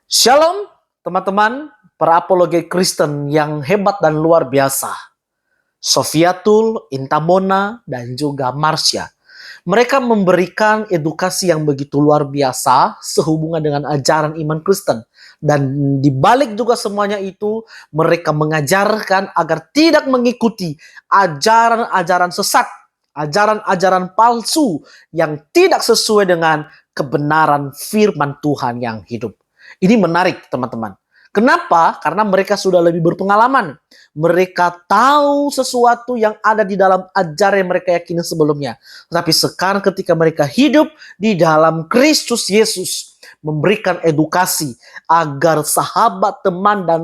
Shalom teman-teman, para apologet Kristen yang hebat dan luar biasa. Sofiatul, Intamona, dan juga Marsha. Mereka memberikan edukasi yang begitu luar biasa sehubungan dengan ajaran iman Kristen. Dan dibalik juga semuanya itu, mereka mengajarkan agar tidak mengikuti ajaran-ajaran sesat, ajaran-ajaran palsu yang tidak sesuai dengan kebenaran firman Tuhan yang hidup. Ini menarik teman-teman. Kenapa? Karena mereka sudah lebih berpengalaman. Mereka tahu sesuatu yang ada di dalam ajaran yang mereka yakini sebelumnya. Tapi sekarang ketika mereka hidup di dalam Kristus Yesus, memberikan edukasi agar sahabat, teman, dan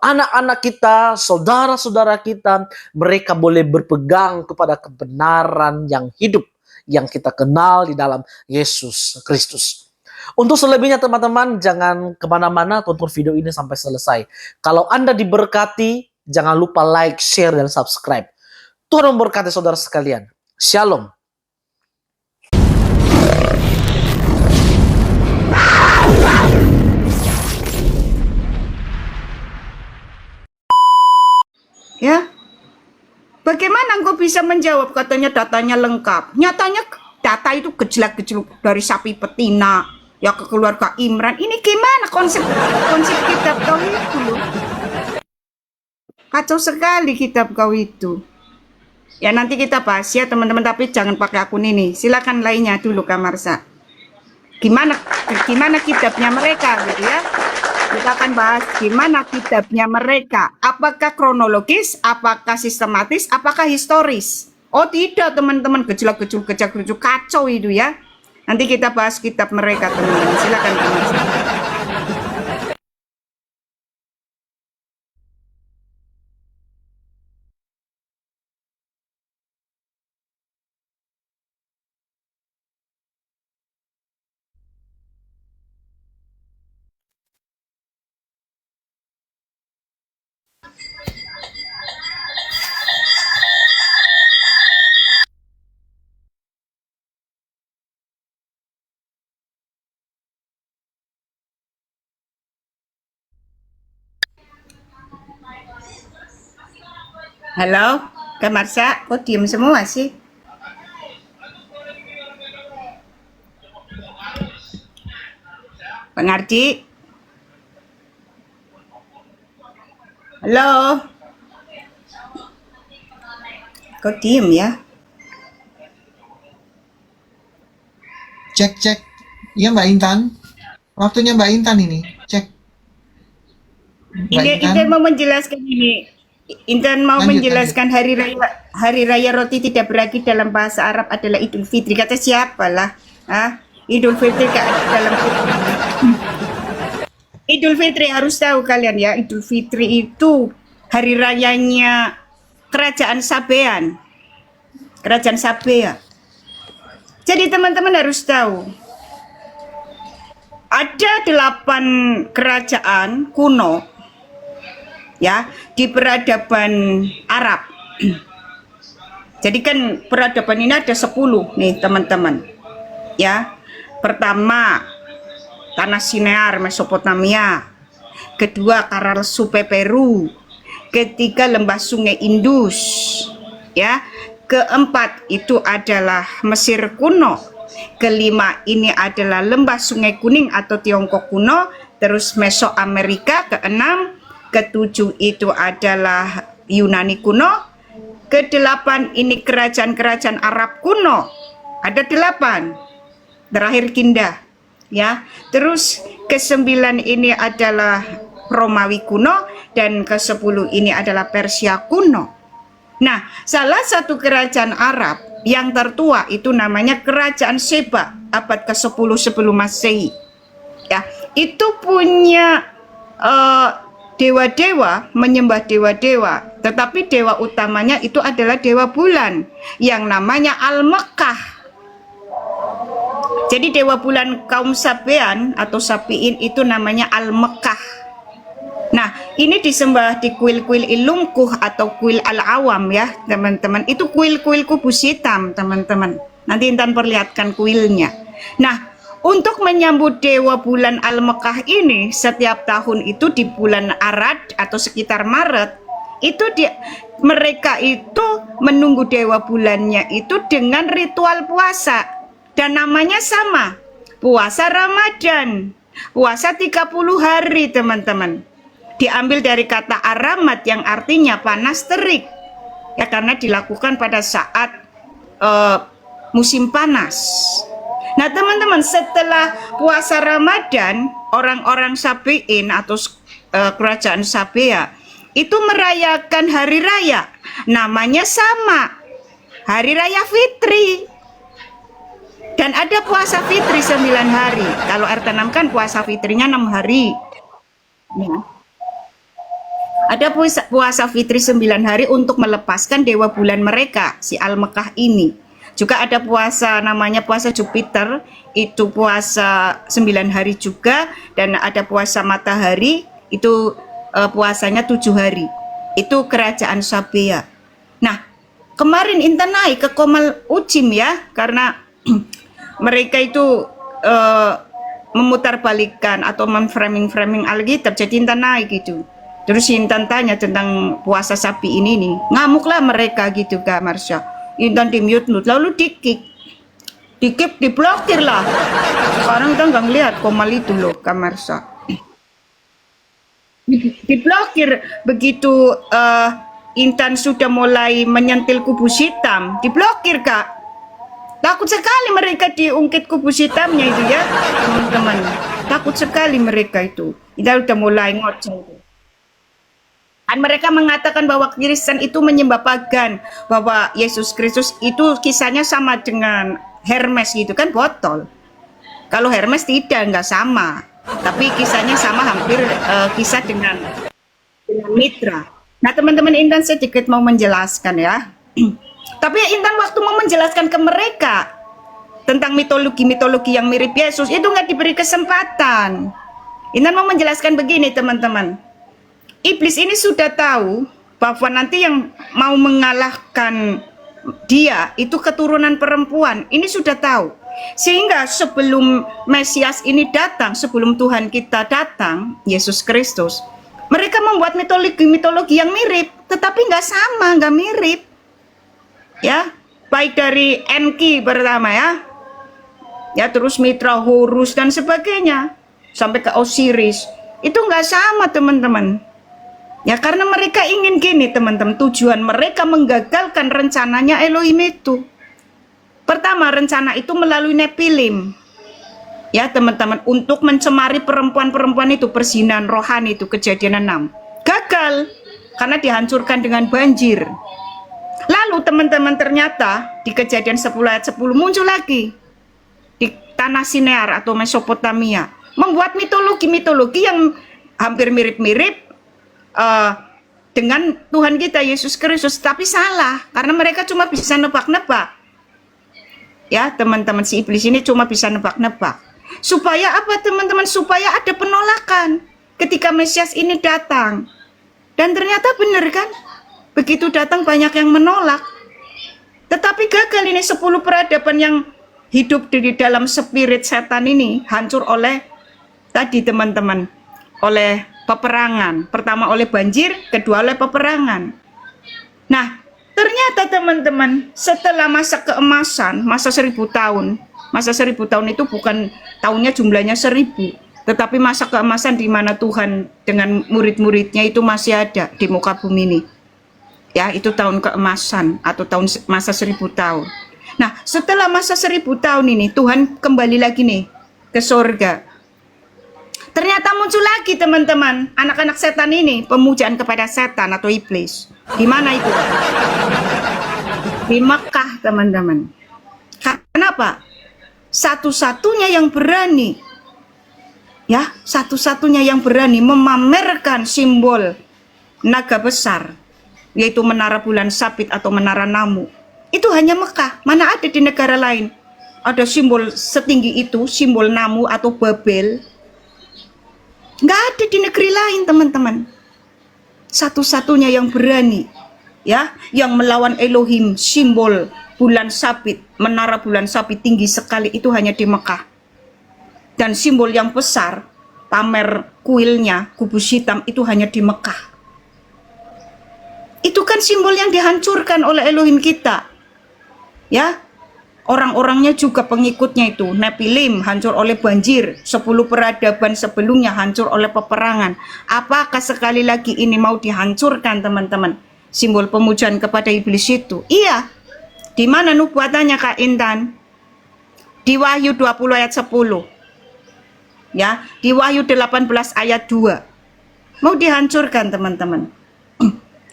anak-anak kita, saudara-saudara kita, mereka boleh berpegang kepada kebenaran yang hidup yang kita kenal di dalam Yesus Kristus. Untuk selebihnya teman-teman, jangan kemana-mana, tonton video ini sampai selesai. Kalau Anda diberkati, jangan lupa like, share, dan subscribe. Tuhan memberkati saudara sekalian. Shalom. Ya, bagaimana engkau bisa menjawab katanya datanya lengkap? Nyatanya data itu gejlak-gejluk dari sapi betina, ya ke keluarga Imran. Ini gimana konsep kitab kau itu loh? Kacau sekali kitab kau itu. Ya nanti kita bahas ya teman-teman, tapi jangan pakai akun ini. Silakan lainnya dulu Kak Marsha. Gimana kitabnya mereka gitu ya? Kita akan bahas gimana kitabnya mereka. Apakah kronologis, apakah sistematis, apakah historis? Oh tidak teman-teman, gejlak-gejluk kacau itu ya. Nanti kita bahas kitab mereka teman-teman. Silakan teman-teman. Halo, Kak Marsha, kok diem semua sih? Pengardi? Halo? Kok diem ya? Cek. Iya Mbak Intan. Waktunya Mbak Intan ini. Cek. Mbak Intan mau menjelaskan ini. Intan mau menjelaskan hari raya roti tidak beragi dalam bahasa Arab adalah Idul Fitri. Kata siapa lah? Idul Fitri dalam Idul Fitri harus tahu kalian ya. Idul Fitri itu hari rayanya kerajaan Sabean. Kerajaan Sabea. Jadi teman-teman harus tahu. Ada 8 kerajaan kuno ya di peradaban Arab. Jadi kan peradaban ini ada 10 nih teman-teman. Ya. Pertama tanah Sinear Mesopotamia. Kedua Karalsupe Peru. Ketiga lembah sungai Indus. Ya. Keempat itu adalah Mesir kuno. Kelima ini adalah lembah sungai Kuning atau Tiongkok kuno. Terus Mesoamerika. Keenam, ketujuh itu adalah Yunani kuno. Kedelapan ini kerajaan-kerajaan Arab kuno. Ada 8. Terakhir Kindah. Ya. Terus ke-9 ini adalah Romawi kuno dan ke-10 ini adalah Persia kuno. Nah, salah satu kerajaan Arab yang tertua itu namanya Kerajaan Sheba abad ke-10 sebelum Masehi. Ya, itu punya dewa-dewa, menyembah dewa-dewa, tetapi dewa utamanya itu adalah dewa bulan yang namanya Al-Mekkah. Jadi dewa bulan kaum Sabean atau Sabiin itu namanya Al-Mekkah. Nah, ini disembah di kuil-kuil Ilungkuh atau kuil Al-Awam ya, teman-teman. Itu kuil-kuil kubus hitam, teman-teman. Nanti Intan perlihatkan kuilnya. Nah, Untuk menyambut Dewa bulan Al-Mekah ini, setiap tahun itu di bulan Arad atau sekitar Maret, itu mereka itu menunggu Dewa bulannya itu dengan ritual puasa. Dan namanya sama, puasa Ramadan. Puasa 30 hari, teman-teman. Diambil dari kata Aramat yang artinya panas terik. Ya, karena dilakukan pada saat musim panas. Nah, teman-teman, setelah puasa Ramadan, orang-orang Sabein atau kerajaan Sabea itu merayakan hari raya. Namanya sama, Hari Raya Fitri. Dan ada puasa Fitri 9 hari. Kalau RT6 kan puasa Fitrinya 6 hari. Ya. Ada puasa Fitri 9 hari untuk melepaskan dewa bulan mereka, si Al-Mekah ini. Juga ada puasa namanya puasa Jupiter, itu puasa 9 hari juga. Dan ada puasa matahari, itu puasanya 7 hari. Itu kerajaan Sabea. Nah, kemarin Intan naik ke Komal Ujim ya, karena mereka itu memutarbalikkan atau memframing Alkitab, jadi Intan naik gitu. Terus Intan tanya tentang puasa sapi ini nih, ngamuklah mereka gitu Kak Marsha. Intan di mute, lalu dikick, diblokir lah. Sekarang kita nggak ngeliat Komal itu loh Kak Marsha. Diblokir begitu Intan sudah mulai menyentil kubus hitam, diblokir Kak. Takut sekali mereka diungkit kubus hitamnya itu ya teman-teman. Takut sekali mereka itu. Kita udah mulai ngoceh itu. Dan mereka mengatakan bahwa Kristen itu menyembah pagan, bahwa Yesus Kristus itu kisahnya sama dengan Hermes gitu kan, botol. Kalau Hermes tidak, nggak sama. Tapi kisahnya sama, hampir kisah dengan mitra. Nah teman-teman, Intan sedikit mau menjelaskan ya. Tapi Intan waktu mau menjelaskan ke mereka tentang mitologi-mitologi yang mirip Yesus, itu nggak diberi kesempatan. Intan mau menjelaskan begini teman-teman. Iblis ini sudah tahu bahwa nanti yang mau mengalahkan dia itu keturunan perempuan. Ini sudah tahu. Sehingga sebelum Mesias ini datang, sebelum Tuhan kita datang, Yesus Kristus, mereka membuat mitologi yang mirip, tetapi nggak sama, nggak mirip. Ya, baik dari Enki pertama ya terus Mitra, Horus dan sebagainya, sampai ke Osiris. Itu nggak sama teman-teman. Ya karena mereka ingin gini teman-teman, tujuan mereka menggagalkan rencananya Elohim itu. Pertama, rencana itu melalui Nepilim. Ya teman-teman, untuk mencemari perempuan-perempuan itu, perzinahan rohani itu, Kejadian 6. Gagal karena dihancurkan dengan banjir. Lalu teman-teman, ternyata di Kejadian 10 ayat 10 muncul lagi di tanah Sinear atau Mesopotamia, membuat mitologi-mitologi yang hampir mirip-mirip dengan Tuhan kita Yesus Kristus, tapi salah karena mereka cuma bisa nebak-nebak. Ya teman-teman, si iblis ini cuma bisa nebak-nebak. Supaya apa teman-teman? Supaya ada penolakan ketika Mesias ini datang. Dan ternyata benar kan? Begitu datang banyak yang menolak. Tetapi gagal ini, 10 peradaban yang hidup di dalam spirit setan ini hancur oleh tadi teman-teman, oleh peperangan. Pertama oleh banjir, kedua oleh peperangan. Nah, ternyata teman-teman, setelah masa keemasan, masa 1000 tahun, masa 1000 tahun itu bukan tahunnya jumlahnya 1000, tetapi masa keemasan di mana Tuhan dengan murid-muridnya itu masih ada di muka bumi ini. Ya, itu tahun keemasan atau tahun masa 1000 tahun. Nah, setelah masa 1000 tahun ini, Tuhan kembali lagi nih ke surga. Ternyata muncul lagi teman-teman, anak-anak setan ini, pemujaan kepada setan atau iblis. Di mana itu? Di Mekah teman-teman. Kenapa? Satu-satunya yang berani, ya, satu-satunya yang berani memamerkan simbol naga besar, yaitu menara bulan sabit atau menara namu. Itu hanya Mekah, mana ada di negara lain ada simbol setinggi itu, simbol namu atau Babel. Nggak ada di negeri lain teman-teman. Satu-satunya yang berani, ya, yang melawan Elohim, simbol bulan sabit, menara bulan sabit tinggi sekali, itu hanya di Mekah. Dan simbol yang besar, pamer kuilnya, kubus hitam itu hanya di Mekah. Itu kan simbol yang dihancurkan oleh Elohim kita. Ya, orang-orangnya juga pengikutnya itu. Nepilim hancur oleh banjir. 10 peradaban sebelumnya hancur oleh peperangan. Apakah sekali lagi ini mau dihancurkan, teman-teman? Simbol pemujaan kepada iblis itu. Iya. Di mana nubuatannya, Kak Intan? Di Wahyu 20 ayat 10. Ya, di Wahyu 18 ayat 2. Mau dihancurkan, teman-teman.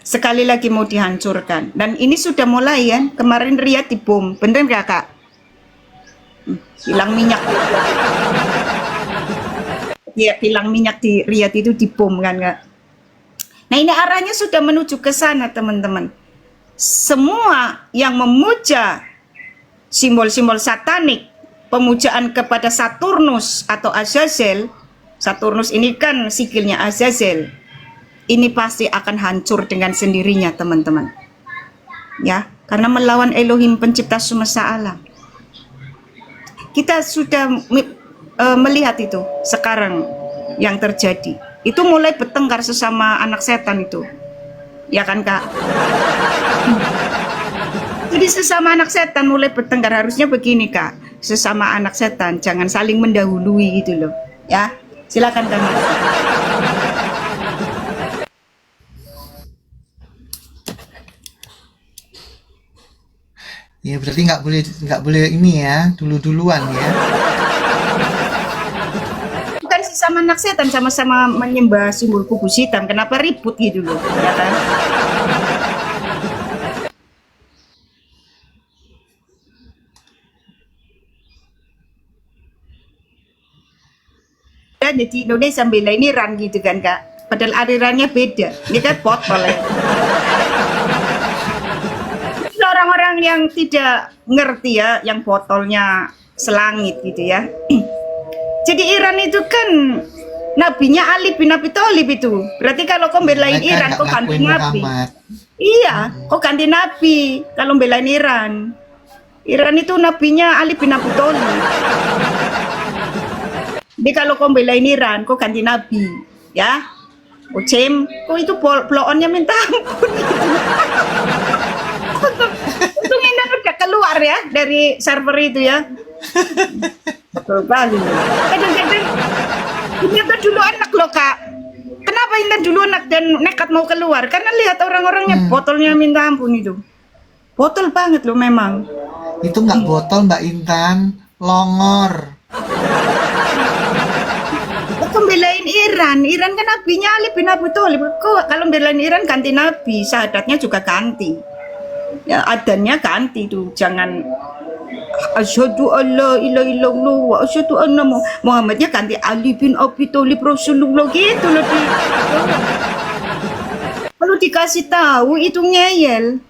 Sekali lagi mau dihancurkan. Dan ini sudah mulai kan. Kemarin Riyadh dibom. Bener gak, Kak? Hilang minyak. Ya, hilang minyak di Riyadh itu dibom kan, Kak? Nah, ini arahnya sudah menuju ke sana, teman-teman. Semua yang memuja simbol-simbol satanik, pemujaan kepada Saturnus atau Azazel. Saturnus ini kan sikilnya Azazel. Ini pasti akan hancur dengan sendirinya, teman-teman. Ya, karena melawan Elohim pencipta semesta alam. Kita sudah melihat itu sekarang yang terjadi. Itu mulai bertengkar sesama anak setan itu. Ya kan, Kak? Jadi sesama anak setan mulai bertengkar. Harusnya begini, Kak. Sesama anak setan jangan saling mendahului gitu loh. Ya, silakan, Kak. Ya berarti nggak boleh ini ya, duluan ya. Bukan sesama anak setan, sama-sama menyembah simbol kubus hitam. Kenapa ribut gitu loh, ya kan? Dan di Indonesia belain Iran gitu kan, Kak. Padahal alirannya beda. Ini kan botol ya. Orang-orang yang tidak ngerti ya, yang botolnya selangit gitu ya. Jadi Iran itu kan nabinya Ali bin Abi Thalib itu. Berarti kalau kau belain Mereka Iran, nggak kau ganti ngakuin nabi. Muhammad. Iya, kau ganti nabi kalau belain Iran. Iran itu nabinya Ali bin Abi Thalib. Jadi kalau kau belain Iran, kau ganti nabi, ya. Ucem, kau itu bloonnya minta ampun. Untung Intan udah keluar ya dari server itu ya. Betul kali. Kadang-kadang ternyata dulu anak loh, Kak. Kenapa Intan dulu anak dan nekat mau keluar? Karena lihat orang-orangnya botolnya minta ampun itu. Botol banget loh memang. Itu nggak botol Mbak Intan, longor. Kok belain Iran? Iran kan nabinya Ali bin Abi Thalib. Kok kalau belain Iran ganti nabi, syahadatnya juga ganti. Ya adanya ganti tuh, jangan asyhadu alla ilaha illallah wa asyhadu anna Muhammadnya ganti Ali bin Abi Thalib Rasulullah gitu loh. Kalau dikasih tahu itu ngeyel,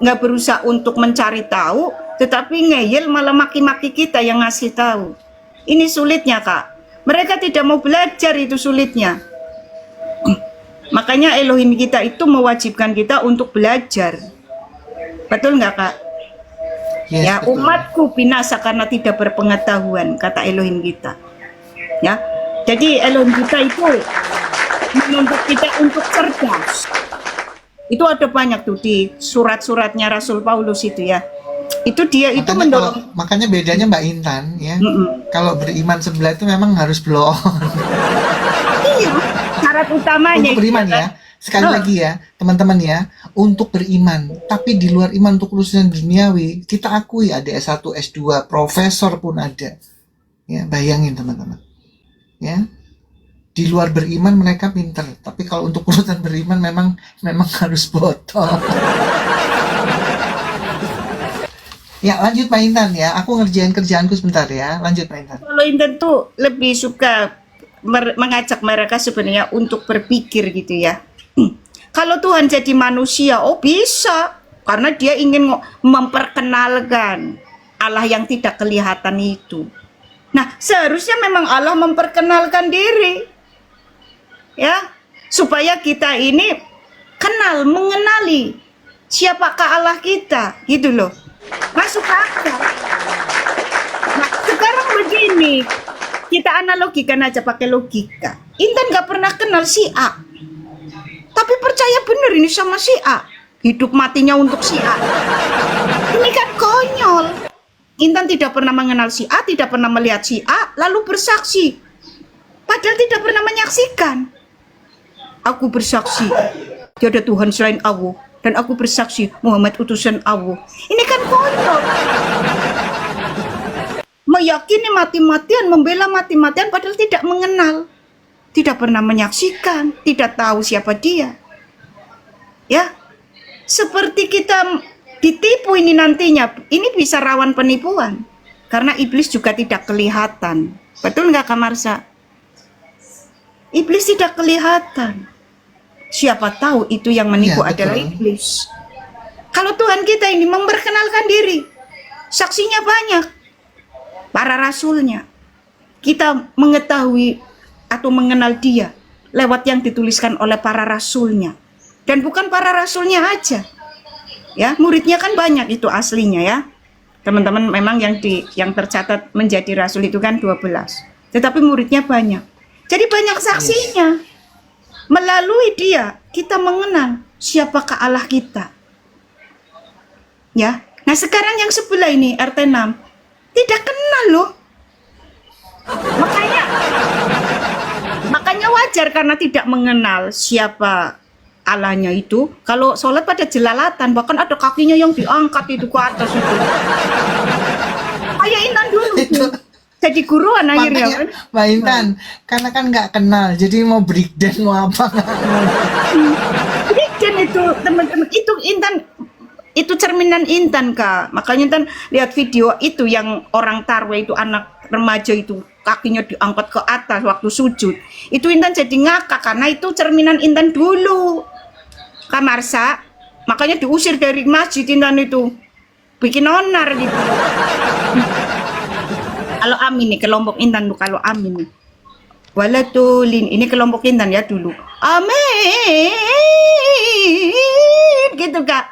nggak berusaha untuk mencari tahu, tetapi ngeyel malah maki-maki kita yang ngasih tahu. Ini sulitnya, Kak. Mereka tidak mau belajar, itu sulitnya. Makanya Elohim kita itu mewajibkan kita untuk belajar. Betul nggak, Kak? Yes, Ya, betul. umatku binasa karena tidak berpengetahuan, kata Elohim kita. Ya, jadi Elohim kita itu menuntut kita untuk cerdas. Itu ada banyak tuh di surat-suratnya Rasul Paulus itu ya. Itu dia itu mendorong. Makanya bedanya Mbak Intan ya. Kalau beriman sebelah itu memang harus blow on. Iya, syarat utamanya Untuk beriman itu, ya. Sekali lagi ya, teman-teman ya, untuk beriman. Tapi di luar iman untuk urusan duniawi, kita akui ada S1, S2, profesor pun ada. Ya, bayangin teman-teman. Ya. Di luar beriman mereka pinter, tapi kalau untuk urusan beriman memang harus botol. Ya, lanjut Mbak Intan ya. Aku ngerjain kerjaanku sebentar ya. Lanjut Mbak Intan. Kalau Intan tuh lebih suka mengajak mereka sebenarnya untuk berpikir gitu ya. Kalau Tuhan jadi manusia, oh bisa. Karena dia ingin memperkenalkan Allah yang tidak kelihatan itu. Nah, seharusnya memang Allah memperkenalkan diri. Ya, supaya kita ini kenal, mengenali siapakah Allah kita, gitu loh. Masuk akal. Nah, sekarang begini. Nih, kita analogikan aja pakai logika. Intan nggak pernah kenal si A, tapi percaya bener ini sama si A. Hidup matinya untuk si A. Ini kan konyol. Intan tidak pernah mengenal si A, tidak pernah melihat si A, lalu bersaksi. Padahal tidak pernah menyaksikan. Aku bersaksi, tiada Tuhan selain Allah. Dan aku bersaksi, Muhammad utusan Allah. Ini kan konyol. Meyakini mati-matian, membela mati-matian padahal tidak mengenal. Tidak pernah menyaksikan, tidak tahu siapa dia. Ya, seperti kita ditipu ini nantinya. Ini bisa rawan penipuan. Karena iblis juga tidak kelihatan. Betul nggak Kak Marsha? Iblis tidak kelihatan. Siapa tahu itu yang menipu Iya, adalah betul. iblis. Kalau Tuhan kita ini memperkenalkan diri, saksinya banyak. Para rasulnya. Kita mengetahui atau mengenal dia lewat yang dituliskan oleh para rasulnya. Dan bukan para rasulnya aja. Ya, muridnya kan banyak itu aslinya ya. Teman-teman memang yang tercatat menjadi rasul itu kan 12. Tetapi muridnya banyak. Jadi banyak saksinya. Melalui dia kita mengenal siapakah Allah kita. Ya. Nah, sekarang yang sebelah ini RT 6 tidak kenal loh. Makanya wajar karena tidak mengenal siapa Allahnya itu. Kalau sholat pada jelalatan, bahkan ada kakinya yang diangkat itu ke atas itu. Kayak Intan dulu tuh. Jadi guruan akhirnya. Makanya Mbak Intan, karena kan nggak kenal, jadi mau breakdance mau apa nggak mau. Bikin itu teman-teman, itu Intan, itu cerminan Intan Kak. Makanya Intan lihat video itu yang orang tarwe itu, anak remaja itu kakinya diangkat ke atas waktu sujud. Itu Intan jadi ngakak karena itu cerminan Intan dulu. Kak Marsha, makanya diusir dari masjid Intan itu. Bikin onar gitu. Kalau Amin nih, kelompok Intan tuh kalau Amin nih. Walatulin, ini kelompok Intan ya dulu. Amin, gitu Kak.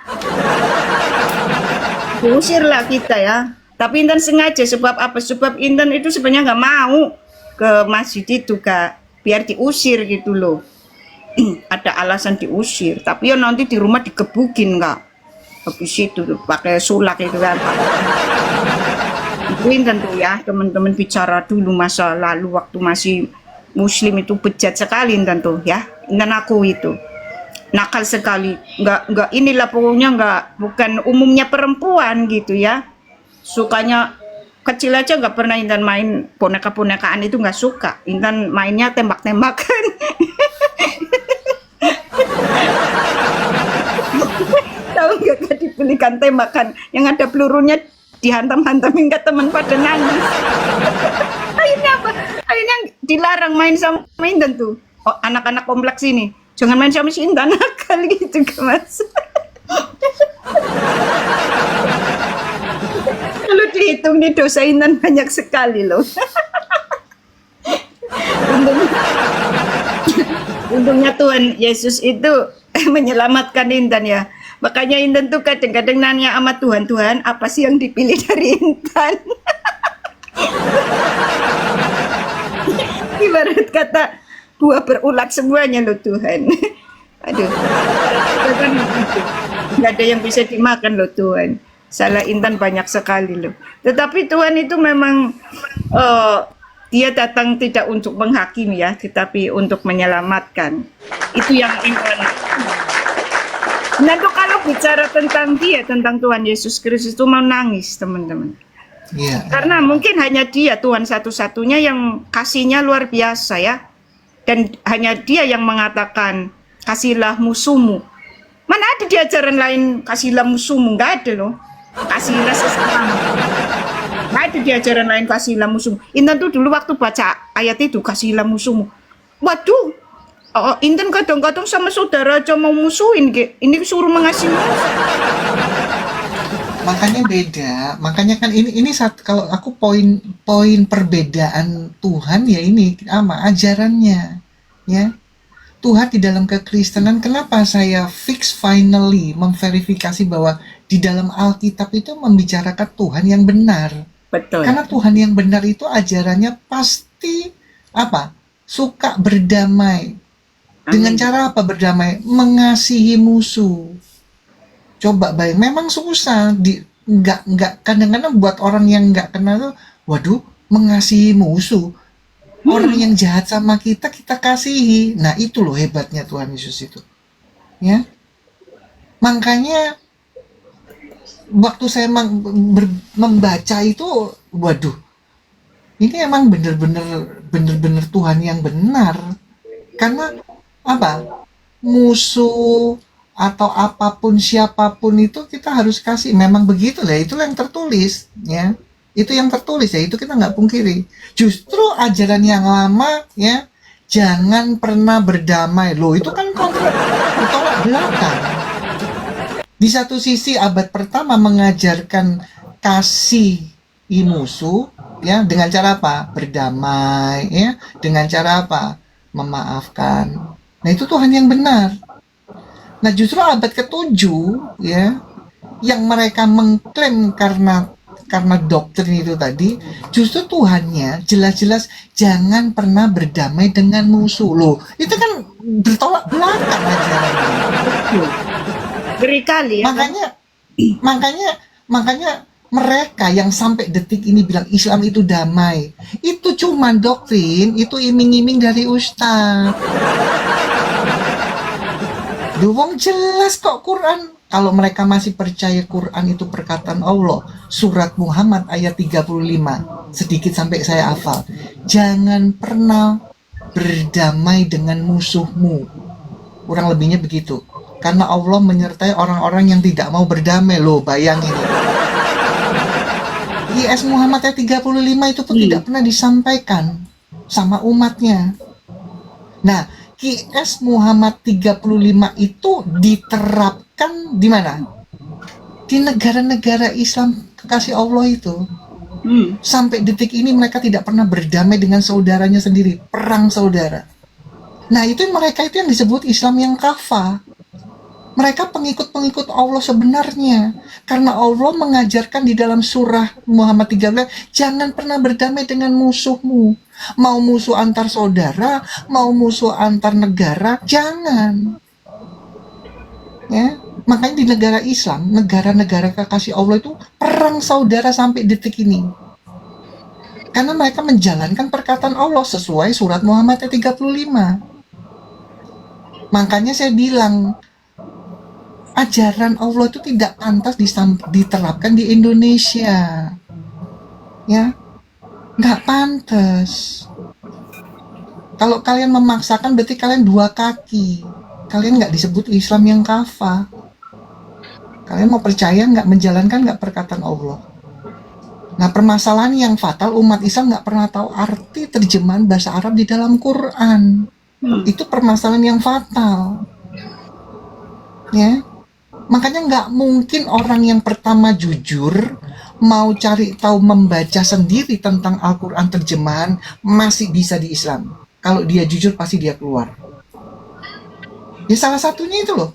Diusirlah kita ya. Tapi Intan sengaja, sebab apa? Sebab Intan itu sebenarnya nggak mau ke masjid itu Kak. Biar diusir gitu loh. Ada alasan diusir. Tapi ya nanti di rumah digebukin Kak. Habis itu tuh, pakai sulak itu kan. Intan tuh ya, teman-teman bicara dulu masa lalu waktu masih Muslim itu bejat sekali Intan tuh ya. Intan aku itu nakal sekali, nggak inilah pokoknya bukan umumnya perempuan gitu ya. Sukanya kecil aja nggak pernah Intan main boneka-bonekaan itu, nggak suka. Intan mainnya tembak-tembakan. Tahu nggak Kak, dibelikan tembakan yang ada pelurunya, dihantam-hantamin ke teman pada nangis. Akhirnya apa? Akhirnya dilarang main sama Intan tuh. Oh, anak-anak kompleks ini jangan main sama si Intan, nakal gitu Kak Mas. Kalau dihitung nih dosa Intan banyak sekali loh. Untungnya Tuhan Yesus itu menyelamatkan Intan ya. Makanya Intan tuh kadang-kadang nanya sama Tuhan, Tuhan apa sih yang dipilih dari Intan? Ibarat kata buah berulat semuanya loh Tuhan. Aduh, nggak ada yang bisa dimakan loh Tuhan. Salah Intan banyak sekali loh. Tetapi Tuhan itu memang dia datang tidak untuk menghakimi ya, tetapi untuk menyelamatkan. Itu yang Intan. Nah tuh kalau bicara tentang dia, tentang Tuhan Yesus Kristus itu mau nangis teman-teman. Iya. Karena mungkin hanya dia Tuhan satu-satunya yang kasihnya luar biasa ya. Dan hanya dia yang mengatakan kasihlah musuhmu. Mana ada di ajaran lain kasihlah musuhmu, nggak ada loh. Kasihlah sesamamu. Nggak ada di ajaran lain kasihlah musuhmu. Intan tuh dulu waktu baca ayat itu kasihlah musuhmu. Waduh. Oh, Intan kadang-kadang sama saudara aja mau musuhin, ini suruh mengasihi. Makanya beda, makanya kan ini satu, kalau aku poin perbedaan Tuhan ya ini sama ajarannya ya. Tuhan di dalam kekristenan, kenapa saya fix finally memverifikasi bahwa di dalam Alkitab itu membicarakan Tuhan yang benar Betul. Karena Tuhan yang benar itu ajarannya pasti apa? Suka berdamai. Dengan Amin. cara apa berdamai? Mengasihi musuh. Coba bayang, memang susah nggak kadang-kadang buat orang yang nggak kenal tuh, waduh, mengasihi musuh. Orang yang jahat sama kita kasihi. Nah, itu loh hebatnya Tuhan Yesus itu. Ya. Makanya waktu saya membaca itu, waduh, ini emang bener-bener Tuhan yang benar. Karena apa? Musuh atau apapun siapapun itu kita harus kasih. Memang begitu lah, itulah yang tertulis, ya. Itu yang tertulis, ya, itu kita nggak pungkiri. Justru ajaran yang lama, ya, jangan pernah berdamai. Loh, itu kan tolak belakang. Di satu sisi abad pertama mengajarkan kasih musuh, ya, dengan cara apa? Berdamai, ya, dengan cara apa? Memaafkan. Nah, itu Tuhan yang benar. Nah, justru abad ke-7, ya, yang mereka mengklaim karena doktrin itu tadi, justru Tuhannya jelas-jelas jangan pernah berdamai dengan musuh. Loh, itu kan bertolak belakang ajarannya. Ngeri kali ya. Makanya mereka yang sampai detik ini bilang Islam itu damai, itu cuma doktrin, itu iming-iming dari ustaz. Wong jelas kok Quran. Kalau mereka masih percaya Quran itu perkataan Allah, surat Muhammad ayat 35, sedikit sampai saya hafal. Jangan pernah berdamai dengan musuhmu. Kurang lebihnya begitu. Karena Allah menyertai orang-orang yang tidak mau berdamai. Loh, bayangin. IS Muhammad ayat 35 itu pun tidak pernah disampaikan sama umatnya. Nah, QS Muhammad 35 itu diterapkan di mana? Di negara-negara Islam kekasih Allah itu. Sampai detik ini mereka tidak pernah berdamai dengan saudaranya sendiri, perang saudara. Nah, itu mereka itu yang disebut Islam yang kafah. Mereka pengikut-pengikut Allah sebenarnya. Karena Allah mengajarkan di dalam surah Muhammad 13, jangan pernah berdamai dengan musuhmu. Mau musuh antar saudara, mau musuh antar negara, jangan. Ya, makanya di negara Islam, negara-negara kekasih Allah itu perang saudara sampai detik ini. Karena mereka menjalankan perkataan Allah sesuai surat Muhammad 35. Makanya saya bilang, ajaran Allah itu tidak pantas diterapkan di Indonesia. Ya, nggak pantas. Kalau kalian memaksakan berarti kalian dua kaki. Kalian nggak disebut Islam yang kafah. Kalian mau percaya nggak, menjalankan nggak perkataan Allah. Nah, permasalahan yang fatal, umat Islam nggak pernah tahu arti terjemahan bahasa Arab di dalam Quran. Itu permasalahan yang fatal. Ya, makanya nggak mungkin orang yang pertama jujur mau cari tahu membaca sendiri tentang Al-Quran terjemahan masih bisa di Islam. Kalau dia jujur pasti dia keluar. Ya salah satunya itu loh.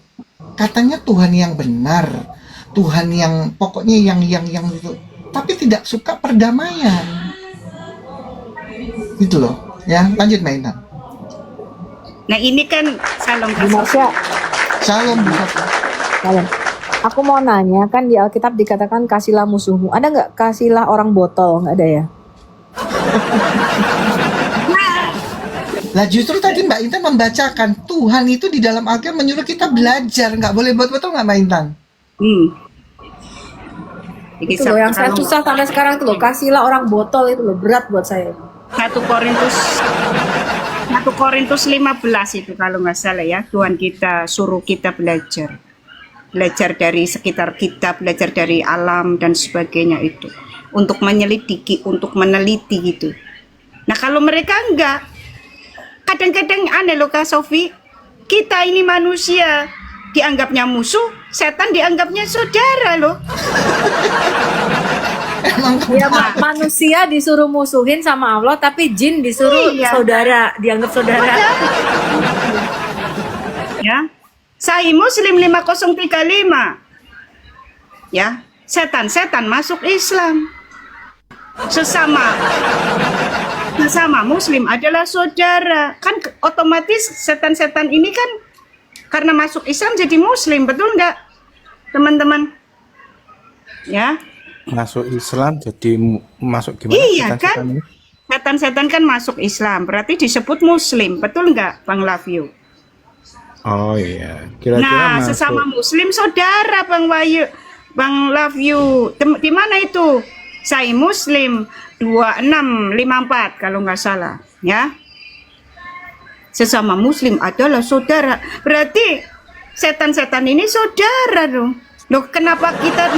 Katanya Tuhan yang benar, Tuhan yang pokoknya yang itu, tapi tidak suka perdamaian. Gitu loh. Ya, lanjut Mbak Intan. Nah, ini kan salam Bu Marsha, Salam Bu Fatma. salam. Aku mau nanya, kan di Alkitab dikatakan kasihlah musuhmu. Ada nggak kasihlah orang botol? Nggak ada ya? Lah justru tadi Mbak Intan membacakan Tuhan itu di dalam Alkitab menyuruh kita belajar, nggak boleh buat-buat, nggak Mbak Intan? Itu loh yang saya susah sampai sekarang itu loh. Kasihlah orang botol itu loh, berat buat saya. 1 Korintus 15 itu kalau nggak salah ya, Tuhan kita suruh kita belajar dari sekitar kita, belajar dari alam dan sebagainya itu, untuk menyelidiki, untuk meneliti gitu. Nah, kalau mereka enggak, kadang-kadang aneh loh Kak Sofi, kita ini manusia dianggapnya musuh, setan dianggapnya saudara loh. Ya, manusia disuruh musuhin sama Allah, tapi jin disuruh saudara, dianggap saudara. Ya, Sahih Muslim 5035. Ya, setan masuk Islam. sesama muslim adalah saudara. Kan otomatis setan-setan ini kan karena masuk Islam jadi muslim, betul nggak teman-teman? Ya. Masuk Islam jadi masuk gimana? Iya Setan-setan kan? ini? Setan-setan kan masuk Islam, berarti disebut muslim, betul nggak Bang Lavio? Oh iya, kira-kira Nah, masuk. sesama muslim saudara Bang Wahyu, Bang Lavio. Di mana itu? Saya Muslim 2654 kalau nggak salah, ya. Sesama muslim adalah saudara. Berarti setan-setan ini saudara dong. Loh, kenapa kita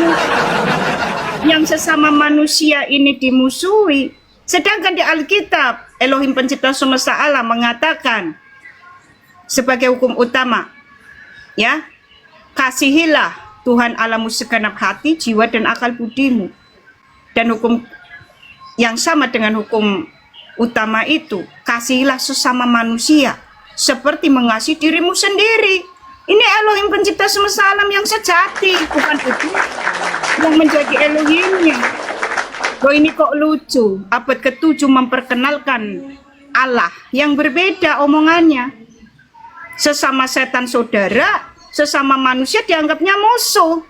yang sesama manusia ini dimusuhi? Sedangkan di Alkitab, Elohim pencipta semesta alam mengatakan sebagai hukum utama, ya, kasihilah Tuhan Allahmu segenap hati, jiwa, dan akal budimu. Dan hukum yang sama dengan hukum utama itu, kasihilah sesama manusia seperti mengasihi dirimu sendiri. Ini Elohim pencipta semesta alam yang sejati, bukan itu yang menjadi Elohimnya. Loh, ini kok lucu, abad ke-7 memperkenalkan Allah yang berbeda omongannya. Sesama setan saudara, sesama manusia dianggapnya musuh.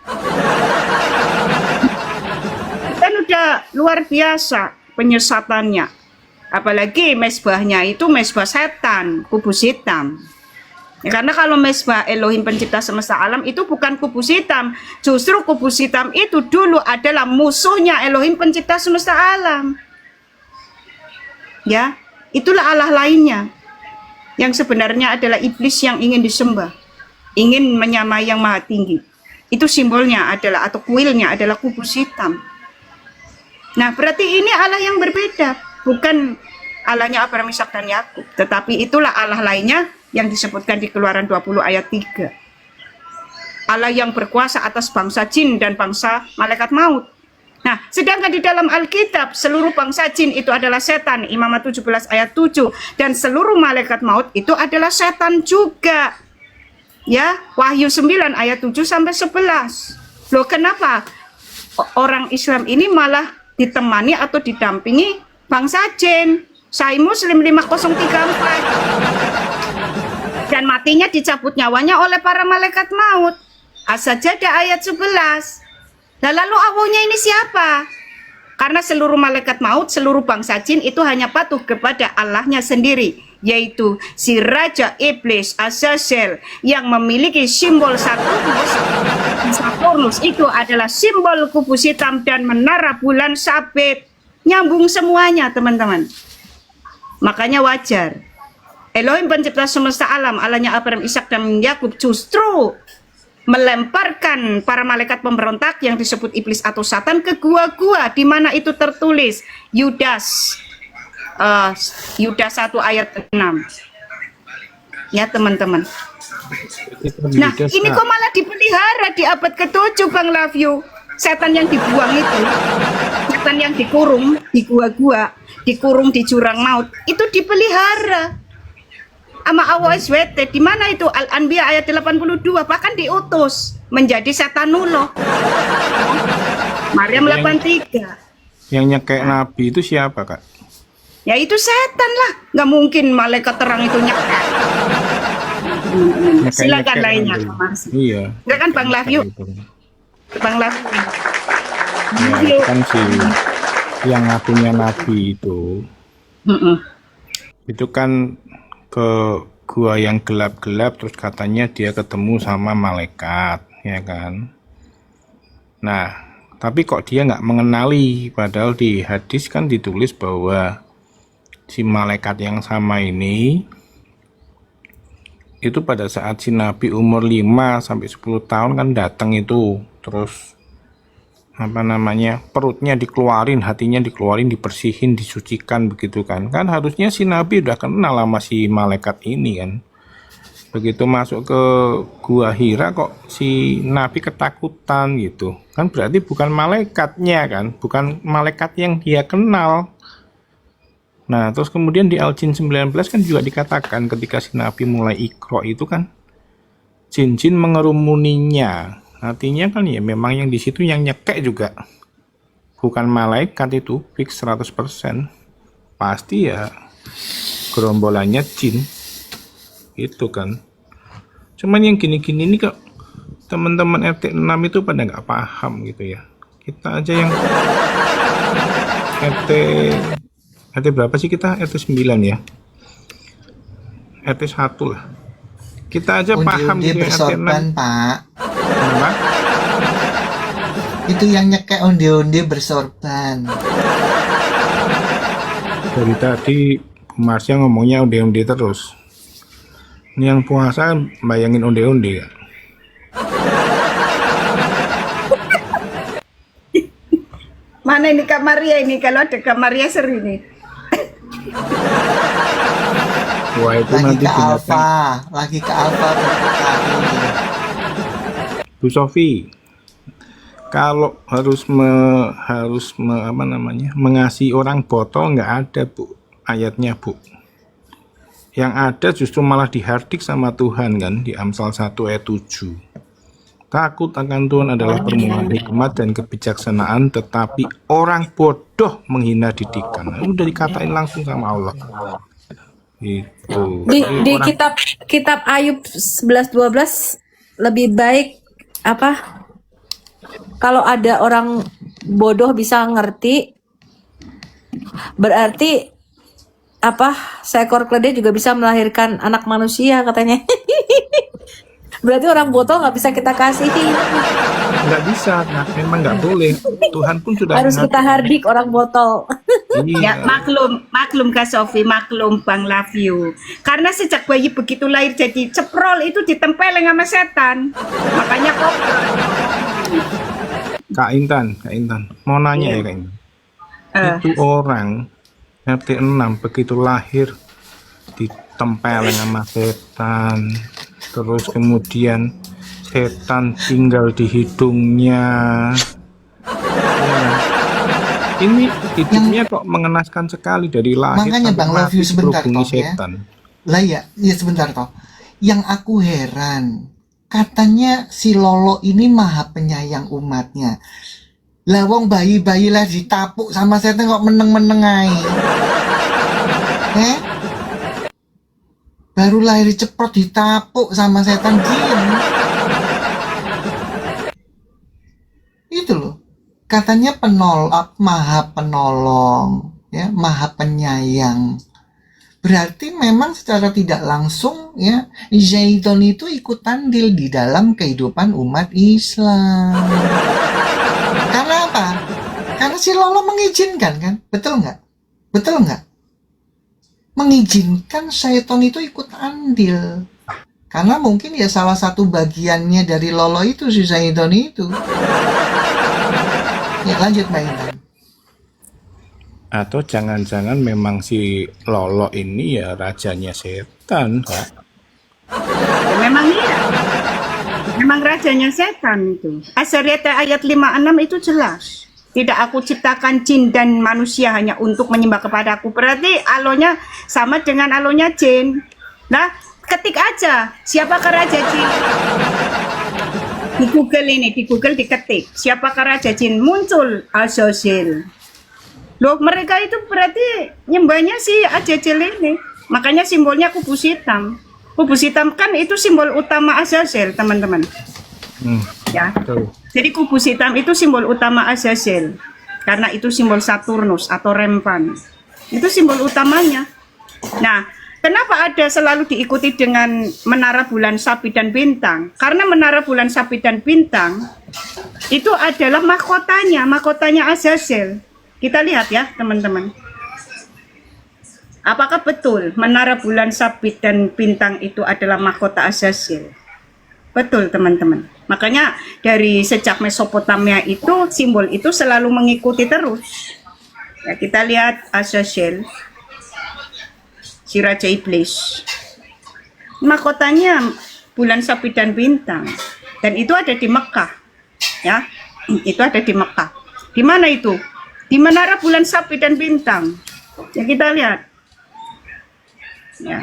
Dan udah luar biasa penyesatannya. Apalagi mesbahnya itu mesbah setan, kubus hitam. Ya, karena kalau mesbah Elohim pencipta semesta alam itu bukan kubus hitam. Justru kubus hitam itu dulu adalah musuhnya Elohim pencipta semesta alam. Ya, itulah Allah lainnya. Yang sebenarnya adalah iblis yang ingin disembah. Ingin menyamai yang maha tinggi. Itu simbolnya adalah, atau kuilnya adalah kubus hitam. Nah, berarti ini Allah yang berbeda. Bukan Allahnya Abraham, Ishak, dan Yakub, tetapi itulah Allah lainnya yang disebutkan di Keluaran 20 ayat 3. Allah yang berkuasa atas bangsa jin dan bangsa malaikat maut. Nah, sedangkan di dalam Alkitab seluruh bangsa jin itu adalah setan, Imamat 17 ayat 7, dan seluruh malaikat maut itu adalah setan juga. Ya, Wahyu 9 ayat 7 sampai 11. Loh, kenapa orang Islam ini malah ditemani atau didampingi bangsa jin? Saya Muslim 5034. Dan matinya dicabut nyawanya oleh para malaikat maut. As-Sajdah ayat 11. Nah, lalu awalnya ini siapa? Karena seluruh malaikat maut, seluruh bangsa jin itu hanya patuh kepada Allahnya sendiri, yaitu si Raja Iblis Azazel yang memiliki simbol Saturnus. Saturnus itu adalah simbol kubus hitam dan menara bulan sabit. Nyambung semuanya, teman-teman. Makanya wajar Elohim pencipta semesta alam, Allahnya Abraham, Ishak, dan Yakub justru melemparkan para malaikat pemberontak yang disebut iblis atau satan ke gua-gua, di mana itu tertulis Yudas 1 ayat 6. Ya, teman-teman. Nah, ini kok malah dipelihara di abad ke-7, Bang Lavio. Setan yang dibuang itu, setan yang dikurung di gua-gua, dikurung di jurang maut, itu dipelihara sama AWSWT. Di mana itu? Al-Anbiya ayat 82, bahkan diutus menjadi setanuloh. Maryam 83. Yang nyekek Nabi itu siapa, Kak? Ya itu setan lah, nggak mungkin malaikat terang itu nyekek. Silakan lainnya, Mas. Iya. Silakan Bang Lavio. Bang Lavio. Ya, itu kan si yang ngakunya Nabi itu. Itu kan ke gua yang gelap-gelap, terus katanya dia ketemu sama malaikat, ya kan? Nah, tapi kok dia nggak mengenali, padahal di hadis kan ditulis bahwa si malaikat yang sama ini itu pada saat si Nabi umur 5 sampai 10 tahun kan datang itu, terus apa namanya, perutnya dikeluarin, hatinya dikeluarin, dibersihin, disucikan begitu kan. Kan harusnya si Nabi udah kenal sama si malaikat ini kan. Begitu masuk ke gua Hira kok si Nabi ketakutan gitu. Kan berarti bukan malaikatnya kan, bukan malaikat yang dia kenal. Nah, terus kemudian di Al-Jin 19 kan juga dikatakan ketika si Nabi mulai Iqra itu kan jin-jin mengerumuninya. Artinya kan ya memang yang di situ yang nyekek juga bukan malaikat itu fix 100%. Pasti ya gerombolannya jin. Itu kan. Cuman yang gini-gini ini kok teman-teman RT 6 itu pada nggak paham gitu ya. Kita aja yang RT berapa sih kita? RT 9 ya. RT 1 lah. Kita aja paham Undi-undi gitu ya, RT 6. bersorban, Pak. Kenapa? Itu yang nyekek undi-undi bersorban. Dari tadi Bu Marsha ngomongnya onde-onde terus. Ini yang puasa bayangin onde-onde ya. Mana ini Kak Maria ini? Kalau ada Kak Maria seru nih. Wah itu Lagi nanti ke binatang. Alfa, lagi ke Alfa berkali. Bu Sofi, kalau harus mengasihi orang botol nggak ada Bu ayatnya Bu. Yang ada justru malah dihardik sama Tuhan kan di Amsal 1 ayat 7. Takut akan Tuhan adalah permulaan hikmat dan kebijaksanaan, tetapi orang bodoh menghina didikan. Nah, udah dikatain langsung sama Allah. Itu. Di Orang kitab Ayub 11:12 lebih baik apa? Kalau ada orang bodoh bisa ngerti, berarti apa? Seekor keledai juga bisa melahirkan anak manusia katanya. Berarti orang botol nggak bisa kita kasihi. nggak bisa, nah, memang nggak boleh. Tuhan pun sudah Harus kita hardik orang botol. Ya, Iya. maklum Kak Sofi, maklum Bang Love You. Karena sejak bayi begitu lahir jadi ceprol itu ditempelin sama setan. Makanya kok Kak Intan, mau nanya ya Kak Intan. Itu orang RT 6 begitu lahir ditempelin sama setan, terus kemudian setan tinggal di hidungnya. Ya. Ini hidupnya kok mengenaskan sekali dari lahir Makanya sampai Bang Love mati You sebentar dikerubungi toh ya. setan. Lah ya sebentar toh. Yang aku heran, katanya si Lolo ini maha penyayang umatnya. Lah wong bayi-bayi lah ditapuk sama setan kok meneng-meneng ae. Baru lahir ceprot ditapuk sama setan diem. Itu loh. Katanya maha penolong, ya, maha penyayang. Berarti memang secara tidak langsung ya Zaitun itu ikut andil di dalam kehidupan umat Islam. Karena apa? Karena si Lolo mengizinkan kan? Betul nggak? Betul nggak? Mengizinkan Zaitun itu ikut andil. Karena mungkin ya salah satu bagiannya dari Lolo itu si Zaitun itu. Ya lanjut Mbak Intan. Atau jangan-jangan memang si Lolo ini ya rajanya setan, Kak. ya memang iya. Memang rajanya setan itu. Asyariat ayat 56 itu jelas. Tidak aku ciptakan jin dan manusia hanya untuk menyembah kepadaku. Berarti alonya sama dengan alonya jin. Nah, ketik aja siapakah raja jin. Di Google diketik siapakah raja jin, muncul Azazel. Loh, mereka itu berarti nyembahnya si Azazel ini. Makanya simbolnya kubus hitam. Kubus hitam kan itu simbol utama Azazel, teman-teman. Ya. Betul. Jadi kubus hitam itu simbol utama Azazel. Karena itu simbol Saturnus atau Rempan. Itu simbol utamanya. Nah, kenapa ada selalu diikuti dengan menara bulan sabit dan bintang? Karena menara bulan sabit dan bintang itu adalah mahkotanya Azazel. Kita lihat ya, teman-teman. Apakah betul menara bulan sabit dan bintang itu adalah mahkota Azazel? Betul, teman-teman. Makanya dari sejak Mesopotamia itu simbol itu selalu mengikuti terus. Ya, kita lihat Azazel, si Raja Iblis. Mahkotanya bulan sabit dan bintang. Dan itu ada di Mekah. Ya, itu ada di Mekah. Di mana itu? Di menara bulan sabit dan bintang. Ya, kita lihat. Ya.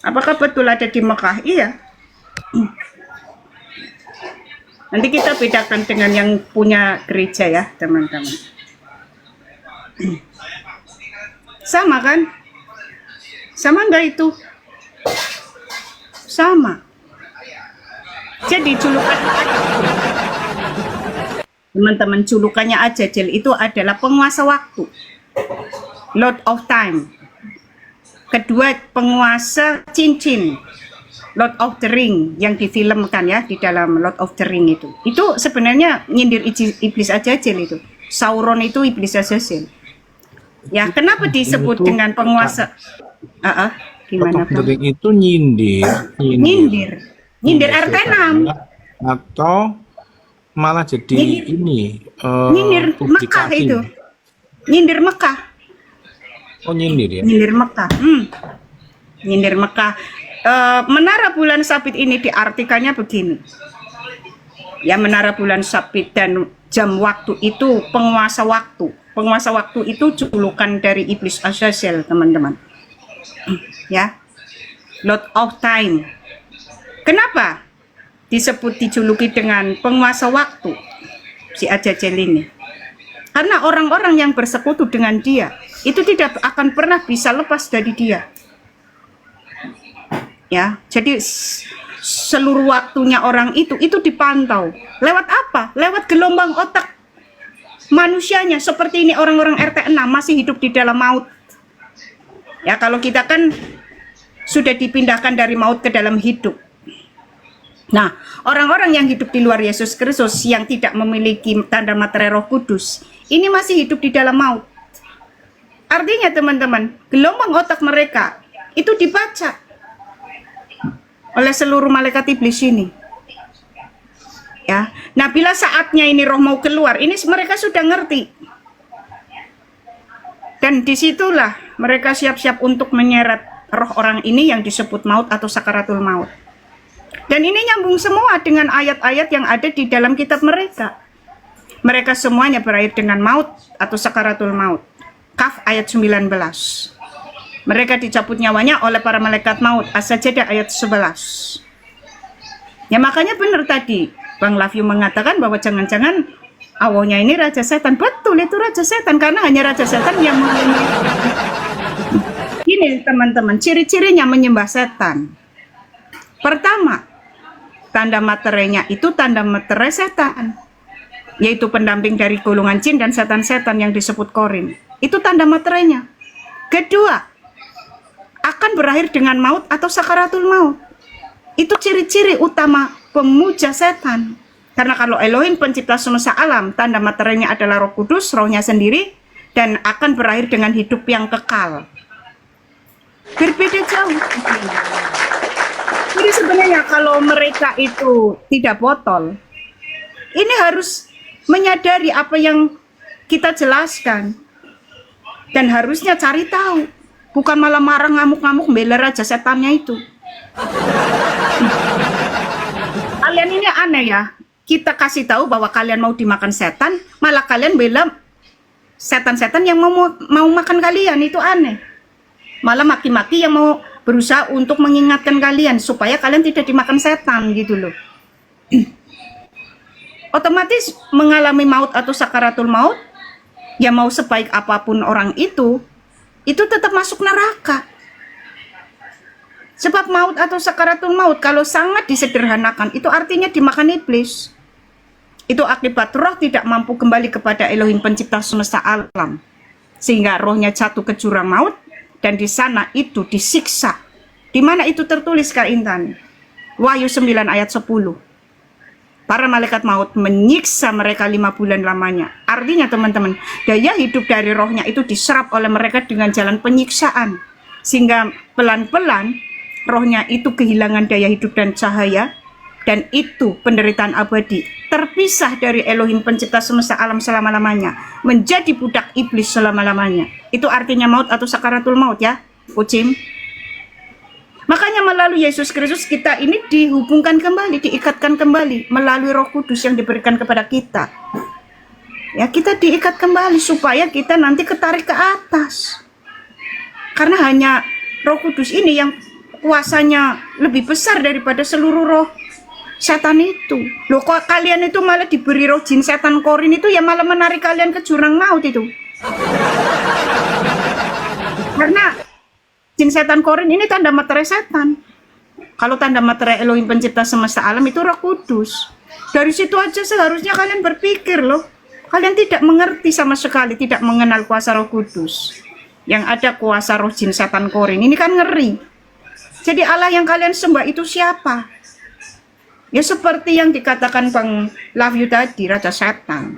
Apakah betul ada di Mekah? Iya. Nanti kita bedakan dengan yang punya gereja ya, teman-teman. Sama kan? Sama enggak itu? Sama. Jadi julukan teman-teman, julukannya Azazel itu adalah penguasa waktu, Lord of Time. Kedua, penguasa cincin, Lord of the Ring, yang difilmkan ya di dalam Lord of the Ring itu. Itu sebenarnya nyindir iblis Azazel itu. Sauron itu iblis Azazel. Ya, kenapa disebut Itu dengan penguasa? Gimana Lord of the Bang? Ring itu nyindir Nyindir RT6. atau malah jadi Nyindir. ini Nyindir Mekah publikasi. itu. Nyindir Mekah. Oh, nyindir ya. Nyindir Mekah. Nyindir Mekah. Menara bulan sabit ini diartikannya begini. Ya, menara bulan sabit dan jam waktu itu penguasa waktu. Penguasa waktu itu julukan dari iblis Azazel, teman-teman. Ya. Lord of Time. Kenapa disebut dijuluki dengan penguasa waktu si Azazel ini? Karena orang-orang yang bersekutu dengan dia itu tidak akan pernah bisa lepas dari dia. Ya, jadi seluruh waktunya orang itu dipantau. Lewat apa? Lewat gelombang otak manusianya. Seperti ini orang-orang RT6 masih hidup di dalam maut. Ya, kalau kita kan sudah dipindahkan dari maut ke dalam hidup. Nah, orang-orang yang hidup di luar Yesus Kristus yang tidak memiliki tanda materai Roh Kudus, ini masih hidup di dalam maut. Artinya teman-teman, gelombang otak mereka itu dibaca oleh seluruh malaikat iblis ini. Ya. Nah, bila saatnya ini roh mau keluar, ini mereka sudah ngerti. Dan disitulah mereka siap-siap untuk menyeret roh orang ini yang disebut maut atau sakaratul maut. Dan ini nyambung semua dengan ayat-ayat yang ada di dalam kitab mereka. Mereka semuanya berakhir dengan maut atau sakaratul maut. Kaf ayat 19. Mereka dicabut nyawanya oleh para malaikat maut. As-Sajdah ayat 11. Ya, makanya benar tadi Bang Lavio mengatakan bahwa jangan-jangan awalnya ini raja setan. Betul, itu raja setan, karena hanya raja setan yang ini teman-teman, ciri-cirinya menyembah setan. Pertama, tanda materainya itu tanda materai setan, yaitu pendamping dari golongan jin dan setan-setan yang disebut korin. Itu tanda materainya. Kedua, akan berakhir dengan maut atau sakaratul maut. Itu ciri-ciri utama pemuja setan. Karena kalau Elohim pencipta semesta alam, tanda materainya adalah Roh Kudus, rohnya sendiri, dan akan berakhir dengan hidup yang kekal. Berbeda jauh. Jadi sebenarnya kalau mereka itu tidak botol, ini harus menyadari apa yang kita jelaskan. Dan harusnya cari tahu. Bukan malah marah ngamuk-ngamuk bela raja setannya itu. Kalian ini aneh ya. Kita kasih tahu bahwa kalian mau dimakan setan, malah kalian bela setan-setan yang mau makan kalian. Itu aneh. Malah maki-maki yang mau berusaha untuk mengingatkan kalian supaya kalian tidak dimakan setan gitu loh. Otomatis mengalami maut atau sakaratul maut, ya mau sebaik apapun orang itu tetap masuk neraka. Sebab maut atau sakaratul maut kalau sangat disederhanakan itu artinya dimakan iblis. Itu akibat roh tidak mampu kembali kepada Elohim pencipta semesta alam, sehingga rohnya jatuh ke jurang maut. Dan di sana itu disiksa. Di mana itu tertulis Kak Intan? Wahyu 9 ayat 10. Para malaikat maut menyiksa mereka 5 bulan lamanya. Artinya teman-teman, daya hidup dari rohnya itu diserap oleh mereka dengan jalan penyiksaan. Sehingga pelan-pelan rohnya itu kehilangan daya hidup dan cahaya. Dan itu penderitaan abadi. Terpisah dari Elohim pencipta semesta alam selama-lamanya. Menjadi budak iblis selama-lamanya. Itu artinya maut atau sakaratul maut ya, Ucim. Makanya melalui Yesus Kristus kita ini dihubungkan kembali, diikatkan kembali. Melalui Roh Kudus yang diberikan kepada kita. Ya, kita diikat kembali supaya kita nanti ketarik ke atas. Karena hanya Roh Kudus ini yang kuasanya lebih besar daripada seluruh roh. setan itu. Loh kok kalian itu malah diberi roh jin setan korin itu ya malah menarik kalian ke jurang maut itu. Karena jin setan korin ini tanda materai setan. Kalau tanda materai Elohim pencipta semesta alam itu Roh Kudus. Dari situ aja seharusnya kalian berpikir loh. Kalian tidak mengerti sama sekali, tidak mengenal kuasa Roh Kudus. Yang ada kuasa roh jin setan korin. Ini kan ngeri. Jadi Allah yang kalian sembah itu siapa? Ya seperti yang dikatakan Bang Lavyu tadi, Raja Setan.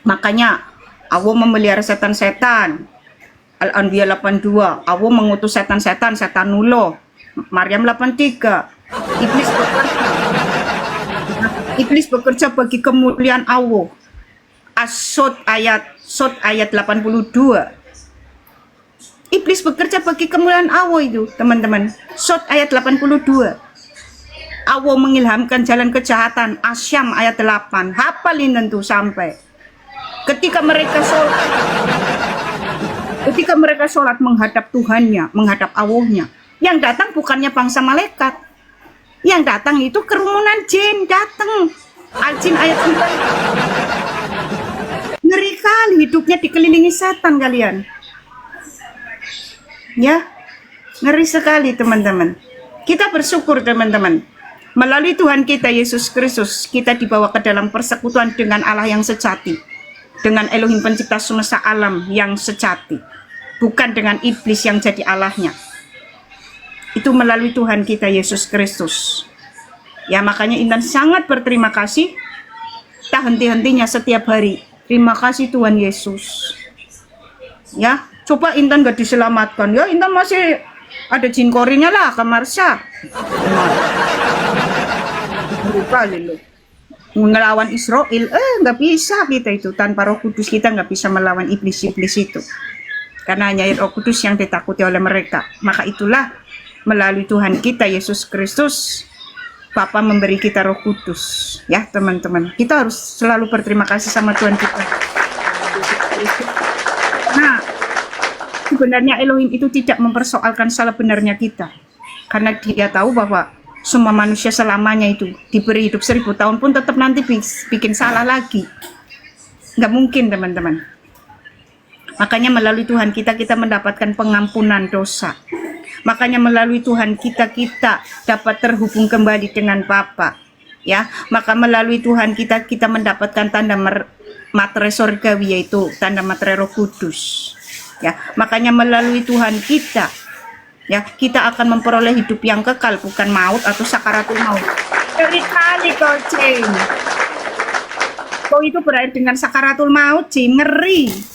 Makanya Allah memelihara setan-setan. Al-Anbiya 82. Allah mengutus setan-setan, setan nulo. Maryam 83. Iblis bekerja bagi kemuliaan Allah. Sot ayat 82. Iblis bekerja bagi kemuliaan Allah itu, teman-teman. Sot ayat 82. Allah mengilhamkan jalan kejahatan. Asyam ayat 8. Hafalin tentu sampai. Ketika mereka sholat menghadap Tuhannya, menghadap Allahnya, yang datang bukannya bangsa malaikat. Yang datang itu kerumunan jin datang. Al-Jin ayat 9. Ngeri kali hidupnya dikelilingi setan kalian. Ya, ngeri sekali teman-teman. Kita bersyukur teman-teman. Melalui Tuhan kita Yesus Kristus, kita dibawa ke dalam persekutuan dengan Allah yang sejati. Dengan Elohim pencipta semesta alam yang sejati. Bukan dengan iblis yang jadi Allahnya. Itu melalui Tuhan kita Yesus Kristus. Ya makanya Intan sangat berterima kasih. Tak henti-hentinya setiap hari. Terima kasih Tuhan Yesus. Ya, coba Intan gak diselamatkan. Ya Intan masih ada jin korinnya lah ke Marsha. Kali loh. Ngelawan Israel, nggak bisa kita itu. Tanpa Roh Kudus kita nggak bisa melawan iblis-iblis itu. Karena hanya Roh Kudus yang ditakuti oleh mereka. Maka itulah melalui Tuhan kita Yesus Kristus, Bapa memberi kita Roh Kudus. Ya teman-teman, kita harus selalu berterima kasih sama Tuhan kita. Nah, sebenarnya Elohim itu tidak mempersoalkan salah benarnya kita. Karena dia tahu bahwa semua manusia selamanya itu diberi hidup 1000 tahun pun tetap nanti bikin salah lagi. Nggak mungkin teman-teman. Makanya melalui Tuhan kita mendapatkan pengampunan dosa. Makanya melalui Tuhan kita dapat terhubung kembali dengan Bapa. Ya, maka melalui Tuhan kita mendapatkan tanda materai surgawi, yaitu tanda materai Roh Kudus. Ya, makanya melalui Tuhan kita, ya, kita akan memperoleh hidup yang kekal, bukan maut atau sakaratul maut. Ngeri kali kau, Jim. Kau itu berakhir dengan sakaratul maut, Jim. Ngeri.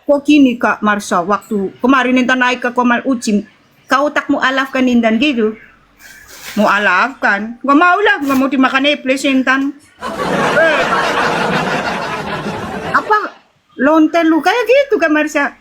Kok gini Kak Marsha, waktu kemarin Intan naik ke Komal Ujim, kau tak mualafkan Intan gitu? Mualafkan? Gak mau lah, gak mau dimakan iblis Intan. Apa lonten lu kayak gitu Kak Marsha?